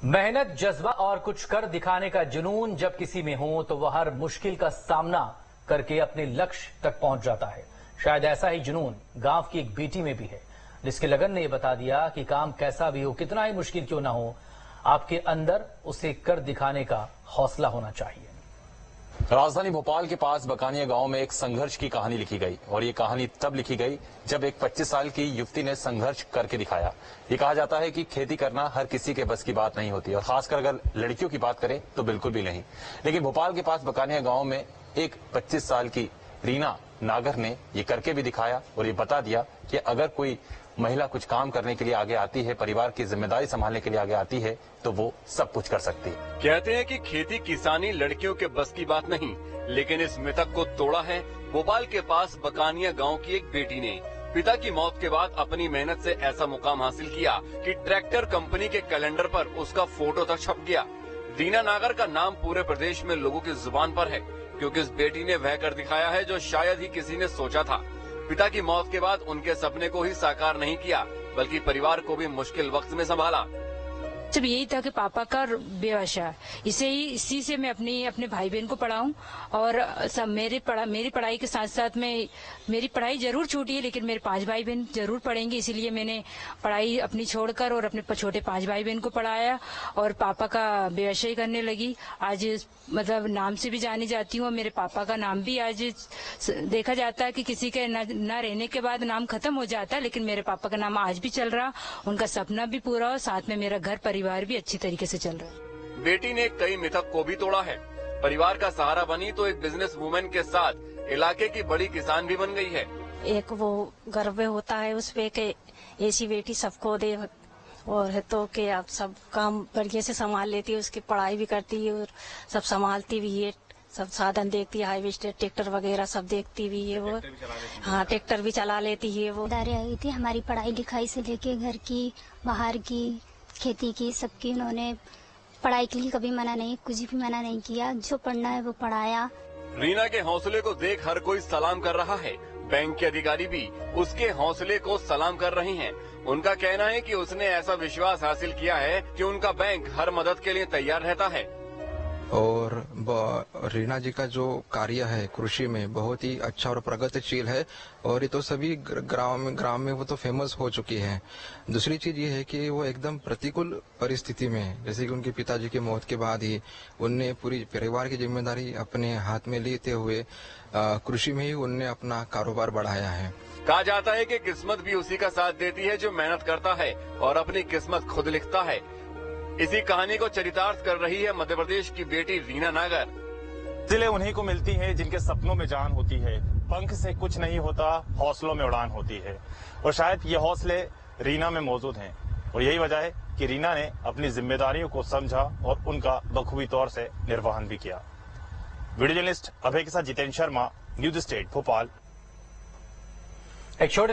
मेहनत, जज्बा और कुछ कर दिखाने का जुनून जब किसी में हो तो वह हर मुश्किल का सामना करके अपने लक्ष्य तक पहुंच जाता है। शायद ऐसा ही जुनून गांव की एक बेटी में भी है, जिसके लगन ने यह बता दिया कि काम कैसा भी हो, कितना ही मुश्किल क्यों ना हो, आपके अंदर उसे कर दिखाने का हौसला होना चाहिए। राजधानी भोपाल के पास बकानिया गांव में एक संघर्ष की कहानी लिखी गई और ये कहानी तब लिखी गई जब एक 25 साल की युवती ने संघर्ष करके दिखाया। ये कहा जाता है कि खेती करना हर किसी के बस की बात नहीं होती और खासकर अगर लड़कियों की बात करें तो बिल्कुल भी नहीं। लेकिन भोपाल के पास बकानिया गांव में एक 25 साल की रीना नागर ने ये करके भी दिखाया और ये बता दिया कि अगर कोई महिला कुछ काम करने के लिए आगे आती है, परिवार की जिम्मेदारी संभालने के लिए आगे आती है, तो वो सब कुछ कर सकती है। कहते हैं कि खेती किसानी लड़कियों के बस की बात नहीं, लेकिन इस मिथक को तोड़ा है भोपाल के पास बकानिया गांव की एक बेटी ने। पिता की मौत के बाद अपनी मेहनत से ऐसा मुकाम हासिल किया कि ट्रैक्टर कंपनी के कैलेंडर पर उसका फोटो तक छप गया। रीना नागर का नाम पूरे प्रदेश में लोगों की जुबान पर है, क्योंकि इस बेटी ने वह कर दिखाया है जो शायद ही किसी ने सोचा था। पिता की मौत के बाद उनके सपने को ही साकार नहीं किया, बल्कि परिवार को भी मुश्किल वक्त में संभाला। जब यही था कि पापा का बेवशा, इसी से मैं अपने भाई बहन को पढ़ाऊं और सब मेरी पढ़ाई के साथ साथ में मेरी पढ़ाई जरूर छूटी है, लेकिन मेरे 5 भाई बहन जरूर पढ़ेंगे, इसीलिए मैंने पढ़ाई अपनी छोड़कर और अपने छोटे 5 भाई बहन को पढ़ाया और पापा का बेवशाई करने लगी। आज मतलब नाम से भी जानी जाती हूँ और मेरे पापा का नाम भी आज देखा जाता है कि किसी के न रहने के बाद नाम खत्म हो जाता है, लेकिन मेरे पापा का नाम आज भी चल रहा, उनका सपना भी पूरा हो, साथ में मेरा घर परिवार भी अच्छी तरीके से चल रहा है। बेटी ने कई मिथक को भी तोड़ा है। परिवार का सहारा बनी तो एक बिजनेस वुमेन के साथ इलाके की बड़ी किसान भी बन गई है। एक वो गर्व होता है उस पे कि ऐसी बेटी सबको दे, और है तो कि आप सब काम बढ़िया से संभाल लेती है, उसकी पढ़ाई भी करती है और सब संभालती भी है, सब साधन देखती है, हार्वेस्टर ट्रैक्टर वगैरह सब देखती भी है वो। हाँ, ट्रैक्टर भी चला लेती है वो। आई थी हमारी पढ़ाई लिखाई से लेके घर की, बाहर की, खेती की, सबकी उन्होंने पढ़ाई के लिए कभी मना नहीं, कुछ भी मना नहीं किया, जो पढ़ना है वो पढ़ाया। रीना के हौसले को देख हर कोई सलाम कर रहा है। बैंक के अधिकारी भी उसके हौसले को सलाम कर रहे हैं। उनका कहना है कि उसने ऐसा विश्वास हासिल किया है कि उनका बैंक हर मदद के लिए तैयार रहता है। और रीना जी का जो कार्य है कृषि में बहुत ही अच्छा और प्रगतिशील है और ये तो सभी ग्राम में वो तो फेमस हो चुकी है। दूसरी चीज ये है कि वो एकदम प्रतिकूल परिस्थिति में, जैसे कि उनके पिताजी की मौत के बाद ही उनने पूरी परिवार की जिम्मेदारी अपने हाथ में लेते हुए कृषि में ही उनने अपना कारोबार बढ़ाया है। कहा जाता है कि किस्मत भी उसी का साथ देती है जो मेहनत करता है और अपनी किस्मत खुद लिखता है। इसी कहानी को चरितार्थ कर रही है मध्य प्रदेश की बेटी रीना नागर। दिलें उन्हीं को मिलती है जिनके सपनों में जान होती है। पंख से कुछ नहीं होता, हौसलों में उड़ान होती है और शायद ये हौसले रीना में मौजूद हैं और यही वजह है कि रीना ने अपनी जिम्मेदारियों को समझा और उनका बखूबी तौर से निर्वहन भी किया। वीडियो जर्नलिस्ट अभय के साथ जितेंद्र शर्मा, न्यूज स्टेट भोपाल। एक छोटे